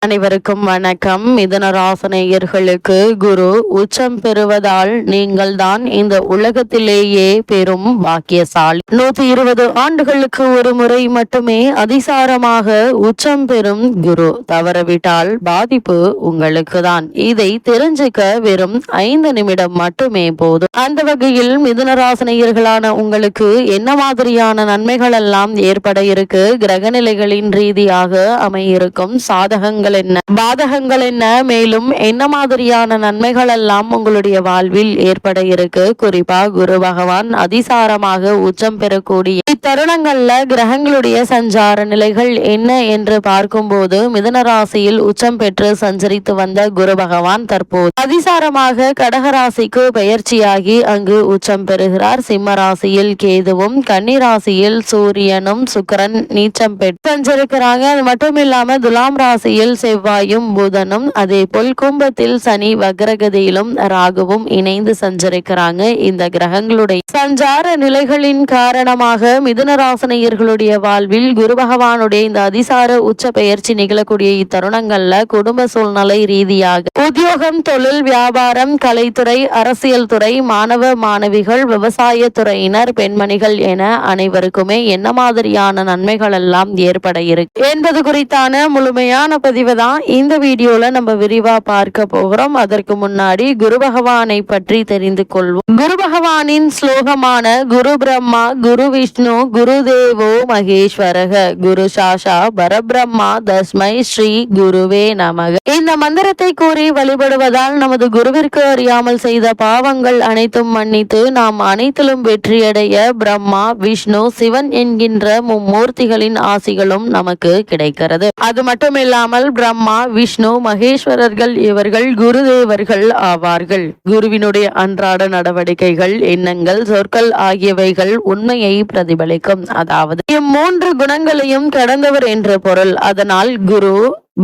அனைவருக்கும் வணக்கம். மிதுன ராசினியர்களுக்கு குரு உச்சம் பெறுவதால் நீங்கள் தான் இந்த உலகத்திலேயே பெரும் பாக்கியசாலி. 120 ஆண்டுகளுக்கு ஒரு முறை மட்டுமே அதிசாரமாக உச்சம் பெறும் குரு தவறவிட்டால் பாதிப்பு உங்களுக்கு தான். இதை தெரிஞ்சுக்க வெறும் 5 நிமிடம் மட்டுமே போதும். அந்த வகையில் மிதுன ராசினியர்களான உங்களுக்கு என்ன மாதிரியான நன்மைகள் எல்லாம் ஏற்பட இருக்கு, கிரகநிலைகளின் ரீதியாக அமையிருக்கும் சாதகங்கள் என்ன, பாதகங்கள் என்ன, மேலும் என்ன மாதிரியான நன்மைகள் எல்லாம் உங்களுடைய வாழ்வில் ஏற்பட இருக்கு, குறிப்பா குரு பகவான் அதிசாரமாக உச்சம் பெறக்கூடிய இத்தருணங்கள்ல கிரகங்களுடைய சஞ்சார நிலைகள் என்ன என்று பார்க்கும்போது, மிதுன ராசியில் உச்சம் பெற்று சஞ்சரித்து வந்த குரு பகவான் தற்போது அதிசாரமாக கடகராசிக்கு பெயர்ச்சியாகி அங்கு உச்சம் பெறுகிறார். சிம்ம ராசியில் கேதுவும், கன்னி ராசியில் சூரியனும் சுக்கிரன் நீச்சம் பெற்று சஞ்சரிக்கிறாங்க. அது மட்டும் இல்லாம துலாம் ராசியில் செவ்வாயும் புதனும், அதே போல் கும்பத்தில் சனி வக்ரகதியிலும் ராகுவும் இணைந்து சஞ்சரிக்கிறாங்க. இந்த கிரகங்களுடைய சஞ்சார நிலைகளின் காரணமாக மிதுன ராசினியர்களுடைய வாழ்வில் குரு பகவானுடைய இந்த அதிசார உச்ச பெயர்ச்சி நிகழக்கூடிய இத்தருணங்கள்ல குடும்ப சூழ்நிலை ரீதியாக உத்தியோகம், தொழில், வியாபாரம், கலைத்துறை, அரசியல் துறை, மாணவ மாணவிகள், விவசாய துறையினர், பெண்மணிகள் என அனைவருக்குமே என்ன மாதிரியான நன்மைகள் எல்லாம் ஏற்பட இருக்கு என்பது குறித்தான முழுமையான பதிவு தான் இந்த வீடியோல நம்ம விரிவா பார்க்க போகிறோம். அதற்கு முன்னாடி குரு பகவானை பற்றி தெரிந்து கொள்வோம். குரு பகவானின் ஸ்லோகமான குரு பிரம்மா, குரு விஷ்ணு, குரு தேவோ மகேஸ்வரக, குரு சாஷா பரபிரம்மா, தஸ்மை ஸ்ரீ குருவே நமக. இந்த மந்திரத்தை கூறி வழிபடுவதால் நமது குருவிற்கு அறியாமல் செய்த பாவங்கள் அனைத்தும் மன்னித்து நாம் அனைத்திலும் வெற்றியடைய பிரம்மா, விஷ்ணு, சிவன் என்கின்ற மும்மூர்த்திகளின் ஆசிகளும் நமக்கு கிடைக்கிறது. அது மட்டும் இல்லாமல் பிரம்மா, விஷ்ணு, மகேஸ்வரர்கள் இவர்கள் குருதேவர்கள் ஆவார்கள். குருவினுடைய அன்றாட நடவடிக்கைகள், எண்ணங்கள், சொற்கள் ஆகியவைகள் உண்மையை பிரதிபலிக்கும். அதாவது இம்மூன்று குணங்களையும் கடந்தவர் என்று பொருள். அதனால் குரு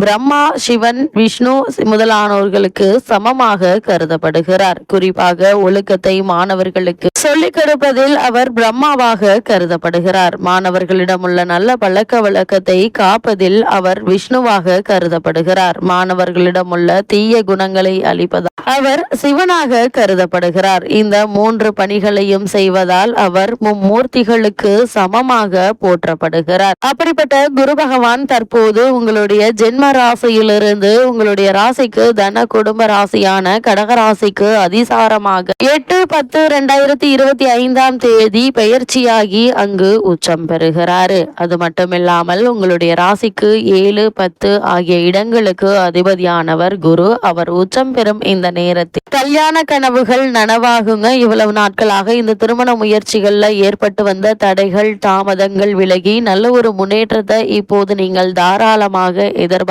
பிரம்மா, சிவன், விஷ்ணு முதலானோர்களுக்கு சமமாக கருதப்படுகிறார். குறிப்பாக ஒழுக்கத்தை மாணவர்களுக்கு சொல்லிக் கொடுப்பதில் அவர் பிரம்மாவாக கருதப்படுகிறார். மாணவர்களிடம் உள்ள நல்ல பழக்க வழக்கத்தை காப்பதில் அவர் விஷ்ணுவாக கருதப்படுகிறார். மாணவர்களிடம் உள்ள தீய குணங்களை அளிப்பதால் அவர் சிவனாக கருதப்படுகிறார். இந்த 3 பணிகளையும் செய்வதால் அவர் மும்மூர்த்திகளுக்கு சமமாக போற்றப்படுகிறார். அப்படிப்பட்ட குரு பகவான் தற்போது உங்களுடைய ஜென்ம ராசியிலிருந்து உங்களுடைய ராசிக்கு தன குடும்ப ராசியான கடகராசிக்கு அதிசாரமாக 8/10/2025 பெயர்ச்சியாகி அங்கு உச்சம் பெறுகிறாரு. அது மட்டுமில்லாமல் உங்களுடைய ராசிக்கு 7, 10 ஆகிய இடங்களுக்கு அதிபதியானவர் குரு. அவர் உச்சம் பெறும் இந்த நேரத்தில் கல்யாண கனவுகள் நனவாகுங்க. இவ்வளவு நாட்களாக இந்த திருமண முயற்சிகள்ல ஏற்பட்டு வந்த தடைகள், தாமதங்கள் விலகி நல்ல ஒரு முன்னேற்றத்தை இப்போது நீங்கள் தாராளமாக எதிர்பார்க்கலாம்.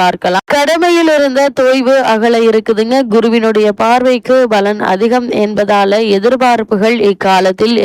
கடமையில் இருந்த தொய்வு அகல இருக்குதுங்க. குருவினுடைய பார்வைக்கு பலன் அதிகம் என்பதால எதிர்பார்ப்புகள் இக்காலத்தில்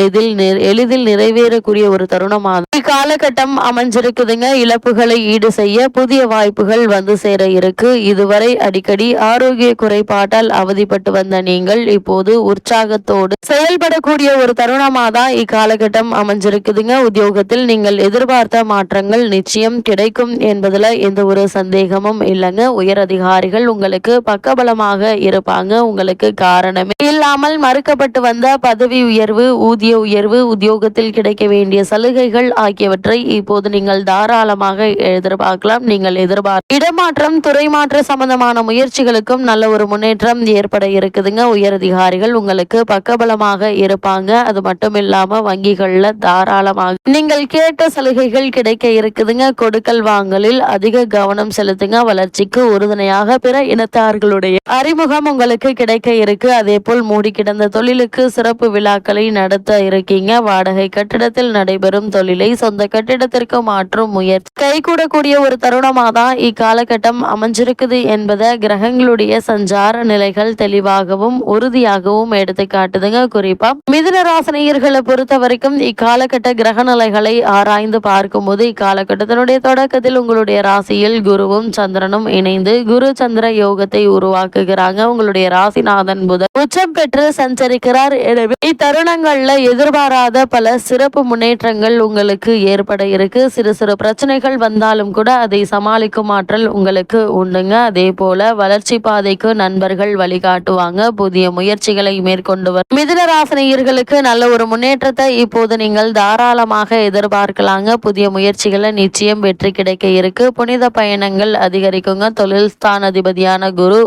எளிதில் நிறைவேறக்கூடிய ஒரு தருணமாக இக்காலகட்டம் அமைஞ்சிருக்குதுங்க. இழப்புகளை ஈடு செய்ய புதிய வாய்ப்புகள் வந்து சேர இருக்கு. இதுவரை அடிக்கடி ஆரோக்கிய குறைபாட்டால் அவதிப்பட்டு வந்த நீங்கள் இப்போது உற்சாகத்தோடு செயல்படக்கூடிய ஒரு தருணமாக தான் இக்காலகட்டம் அமைஞ்சிருக்குதுங்க. உத்தியோகத்தில் நீங்கள் எதிர்பார்த்த மாற்றங்கள் நிச்சயம் கிடைக்கும் என்பதுல எந்த ஒரு சந்தேகமும் இல்லைங்க. உயர் அதிகாரிகள் உங்களுக்கு பக்கபலமாக இருப்பாங்க. உங்களுக்கு காரணமே இல்லாமல் மறுக்கப்பட்டு வந்த பதவி உயர்வு, ஊதிய உயர்வு, உத்தியோகத்தில் கிடைக்க வேண்டிய சலுகைகள் ஆகியவற்றை இப்போது நீங்கள் தாராளமாக எதிர்பார்க்கலாம். நீங்கள் எதிர்பார்க்க இடமாற்றம், துறை மாற்ற சம்பந்தமான முயற்சிகளுக்கும் நல்ல ஒரு முன்னேற்றம் ஏற்பட இருக்குதுங்க. உயர் அதிகாரிகள் உங்களுக்கு பக்கபலமாக இருப்பாங்க. அது மட்டும் இல்லாம வங்கிகள்ல தாராளமாக நீங்கள் கேட்ட சலுகைகள் கிடைக்க இருக்குதுங்க. கொடுக்கல் வாங்கலில் அதிக கவனம் செலுத்துங்க. வளர்ச்சிக்கு உறுதுணையாக பிற இனத்தார்களுடைய அறிமுகம் உங்களுக்கு கிடைக்க இருக்கு. அதே போல் மூடி கிடந்த தொழிலுக்கு சிறப்பு விழாக்களை நடத்த இருக்கீங்க. வாடகை கட்டிடத்தில் நடைபெறும் தொழிலை சொந்த கட்டிடத்திற்கு மாற்றும் முயற்சி கைகூடக்கூடிய ஒரு தருணமாக தான் இக்காலகட்டம் அமைஞ்சிருக்குது என்பதை கிரகங்களுடைய சஞ்சார நிலைகள் தெளிவாகவும் உறுதியாகவும் எடுத்து காட்டுதுங்க. குறிப்பா மிதுன ராசினியர்களை பொறுத்த வரைக்கும் இக்காலகட்ட கிரக நிலைகளை ஆராய்ந்து பார்க்கும் போது இக்காலகட்டத்தினுடைய தொடக்கத்தில் உங்களுடைய ராசியில் குருவும் சந்திரனும் இணைந்து குரு சந்திர யோகத்தை உருவாக்குகிறாங்க. உங்களுடைய ராசிநாதன் புதன் உச்சம் பெற்று சஞ்சரிக்கிறார். எனவே இத்தருணங்கள்ல எதிர்பாராத பல சிறப்பு முன்னேற்றங்கள் உங்களுக்கு உங்களுக்கு ஏற்பட இருக்கு. சிறு சிறு பிரச்சனைகள் வந்தாலும் கூட அதை சமாளிக்கும் ஆற்றல் உங்களுக்கு உண்டுங்க. அதே போல வளர்ச்சி பாதைக்கு நண்பர்கள் வழிகாட்டுவாங்க. புதிய முயற்சிகளை மேற்கொண்டு மிதுன ராசினியர்களுக்கு நல்ல ஒரு முன்னேற்றத்தை இப்போது நீங்கள் தாராளமாக எதிர்பார்க்கலாங்க. புதிய முயற்சிகளை நிச்சயம் வெற்றி கிடைக்க இருக்கு. புனித பயணங்கள் அதிகரிக்குங்க. தொழில் ஸ்தானாதிபதியான குரு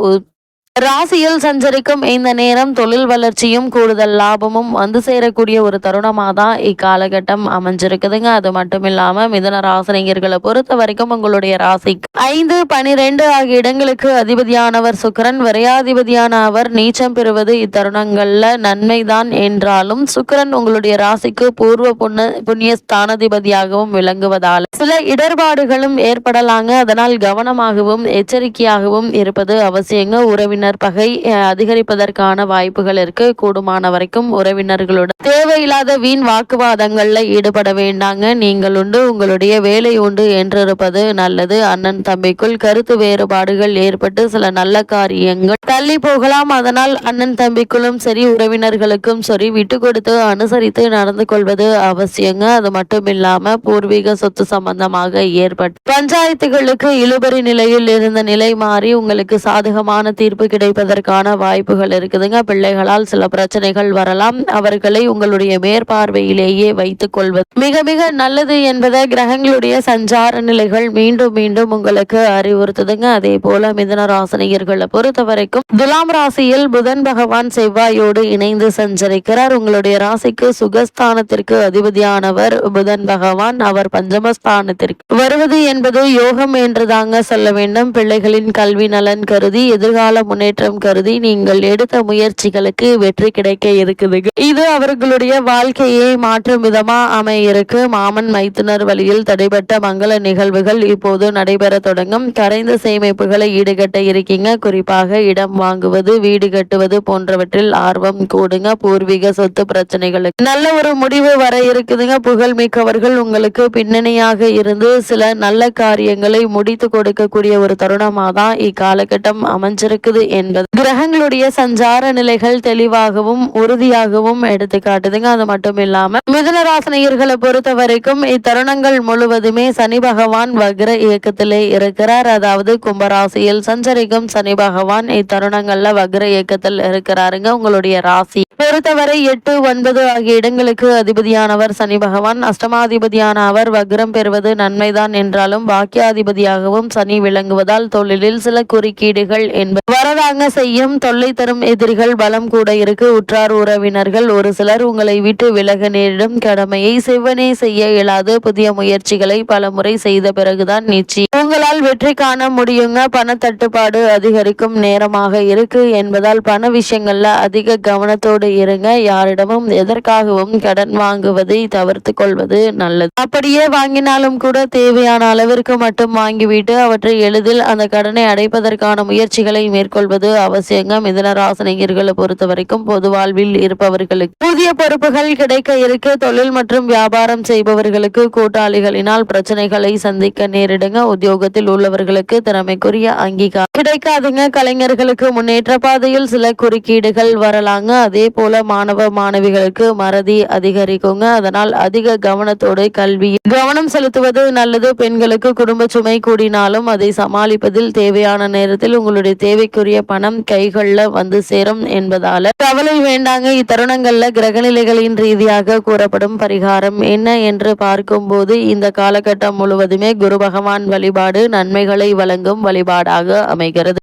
ராசியில் சஞ்சரிக்கும் இந்த நேரம் தொழில் வளர்ச்சியும் கூடுதல் லாபமும் வந்து சேரக்கூடிய ஒரு தருணமாக தான் இக்காலகட்டம் அமைஞ்சிருக்குதுங்க. அது மட்டும் இல்லாம மிதுன ராசினியர்களை பொறுத்த வரைக்கும் உங்களுடைய ராசிக்கு 5, 12 ஆகிய இடங்களுக்கு அதிபதியானவர் சுக்கிரன், விரையாதிபதியான அவர் நீச்சம் பெறுவது இத்தருணங்கள்ல நன்மைதான் என்றாலும் சுக்கிரன் உங்களுடைய ராசிக்கு பூர்வ புண்ணிய ஸ்தானாதிபதியாகவும் விளங்குவதால் சில இடர்பாடுகளும் ஏற்படலாங்க. அதனால் கவனமாகவும் எச்சரிக்கையாகவும் இருப்பது அவசியங்க. உறவினர் பகை அதிகரிப்பதற்கான வாய்ப்புகள் இருக்கு. கூடுமான வரைக்கும் உறவினர்களுடன் தேவையில்லாத வீண் வாக்குவாதங்கள்ல ஈடுபட வேண்டாங்க. நீங்கள் உண்டு, உங்களுடைய வேலை உண்டு என்றிருப்பது நல்லது. அண்ணன் தம்பிக்குள் கருத்து வேறுபாடுகள் ஏற்பட்டு சில நல்ல காரியங்கள் தள்ளி போகலாம். அதனால் அண்ணன் தம்பிக்குள்ளும் சரி உறவினர்களுக்கும் சரி விட்டு கொடுத்து அனுசரித்து நடந்து கொள்வது அவசியங்க. அது மட்டும் இல்லாம பூர்வீக சொத்து சம்பந்தமாக ஏற்பட்ட பஞ்சாயத்துகளுக்கு இழுபறி நிலையில் இருந்த நிலை மாறி உங்களுக்கு சாதகமான தீர்ப்பு கிடைப்பதற்கான வாய்ப்புகள் இருக்குதுங்க. பிள்ளைகளால் சில பிரச்சனைகள் வரலாம். அவர்களை உங்களுடைய மேற்பார்வையிலேயே வைத்துக் கொள்வது மிக மிக நல்லது என்பதை கிரகங்களுடைய சஞ்சார நிலைகள் மீண்டும் மீண்டும் உங்களுக்கு அறிவுறுத்துதுங்க. அதே போல மிதுன ராசினியர்களை பொறுத்த வரைக்கும் துலாம் ராசியில் புதன் பகவான் செவ்வாயோடு இணைந்து சஞ்சரிக்கிறார். உங்களுடைய ராசிக்கு சுகஸ்தானத்திற்கு அதிபதியானவர் புதன் பகவான். அவர் பஞ்சமஸ்தானத்திற்கு வருவது என்பது யோகம் என்றுதாங்க சொல்ல வேண்டும். பிள்ளைகளின் கல்வி நலன் கருதி எதிர்கால முன்னேற்றம் கருதி நீங்கள் எடுத்த முயற்சிகளுக்கு வெற்றி கிடைக்க இருக்குது. இது அவர்களுடைய வாழ்க்கையை மாற்றும் விதமா அமையிருக்கு. மாமன் மைத்துனர் வழியில் தடைபட்ட மங்கள நிகழ்வுகள் இப்போது நடைபெற தொடங்கும். கரைந்த சேமிப்புகளை ஈடுகட்ட இருக்கீங்க. குறிப்பாக இடம் வாங்குவது, வீடு கட்டுவது போன்றவற்றில் ஆர்வம் கூடுங்க. பூர்வீக சொத்து பிரச்சனைகளுக்கு நல்ல ஒரு முடிவு வர இருக்குதுங்க. புகழ்மிக்கவர்கள் உங்களுக்கு பின்னணியாக இருந்து சில நல்ல காரியங்களை முடித்து கொடுக்கக்கூடிய ஒரு தருணமாக தான் இக்காலகட்டம் அமைஞ்சிருக்குது என்பது கிரகங்களுடைய சஞ்சார நிலைகள் தெளிவாகவும் உறுதியாகவும் எடுத்து காட்டுதுங்க. அது மட்டும் இல்லாம மிதுன ராசினியர்களை பொறுத்த வரைக்கும் இத்தருணங்கள் முழுவதுமே சனி பகவான் வக்ர இயக்கத்திலே இருக்கிறார். அதாவது கும்பராசியில் சஞ்சரிக்கும் சனி பகவான் இத்தருணங்கள்ல வக்ர இயக்கத்தில் இருக்கிறாருங்க. உங்களுடைய ராசி பொறுத்தவரை 8, 9 ஆகிய இடங்களுக்கு அதிபதியானவர் சனி பகவான். அஷ்டமாதிபதியான அவர் வக்ரம் பெறுவது நன்மைதான் என்றாலும் பாக்கியாதிபதியாகவும் சனி விளங்குவதால் தொழிலில் சில குறுக்கீடுகள் என்பது வரதாங்க செய்யும். தொல்லை தரும் எதிரிகள் பலம் கூட இருக்கு. உற்றார் உறவினர்கள் ஒரு சிலர் உங்களை விட்டு விலக நேரிடும். கடமையை செவ்வனே செய்ய இயலாது. புதிய முயற்சிகளை பல முறை செய்த பிறகுதான் நிச்சயம் உங்களால் வெற்றி காண முடியுங்க. பணத்தட்டுப்பாடு அதிகரிக்கும் நேரமாக இருக்கு என்பதால் பண விஷயங்கள்ல அதிக கவனத்தோடு இருங்க. யாரிடமும் எதற்காகவும் கடன் வாங்குவதை தவிர்த்து கொள்வது நல்லது. அப்படியே வாங்கினாலும் கூட தேவையான அளவிற்கு மட்டும் வாங்கிவிட்டு அவற்றை எளிதில் அந்த கடனை அடைப்பதற்கான முயற்சிகளை மேற்கொள்வது அவசியங்க. மிதுன ராசினியர்களை பொறுத்த வரைக்கும் பொது வாழ்வில் இருப்பவர்களுக்கு புதிய பொறுப்புகள் கிடைக்க இருக்கு. தொழில் மற்றும் வியாபாரம் செய்பவர்களுக்கு கூட்டாளிகளினால் பிரச்சனைகளை சந்திக்க நேரிடுங்க. உத்தியோகத்தில் உள்ளவர்களுக்கு திறமைக்குரிய அங்கீகாரம் கிடைக்காதுங்க. கலைஞர்களுக்கு முன்னேற்ற பாதையில் சில குறுக்கீடுகள் வரலாங்க. அதே போல மாணவ மாணவிகளுக்கு மறதி அதிகரிக்குங்க. அதனால் அதிக கவனத்தோடு கல்வி கவனம் செலுத்துவது நல்லது. பெண்களுக்கு குடும்ப சுமை கூடினாலும் அதை சமாளிப்பதில் தேவையான நேரத்தில் உங்களுடைய தேவைக்குரிய பணம் கைகள்ல வந்து சேரும் என்பதால கவலை வேண்டாங்க. இத்தருணங்கள்ல கிரகநிலைகளின் ரீதியாக கூறப்படும் பரிகாரம் என்ன என்று பார்க்கும்போது இந்த காலகட்டம் முழுவதுமே குரு பகவான் வழிபாடு நன்மைகளை வழங்கும் வழிபாடாக அமைகிறது.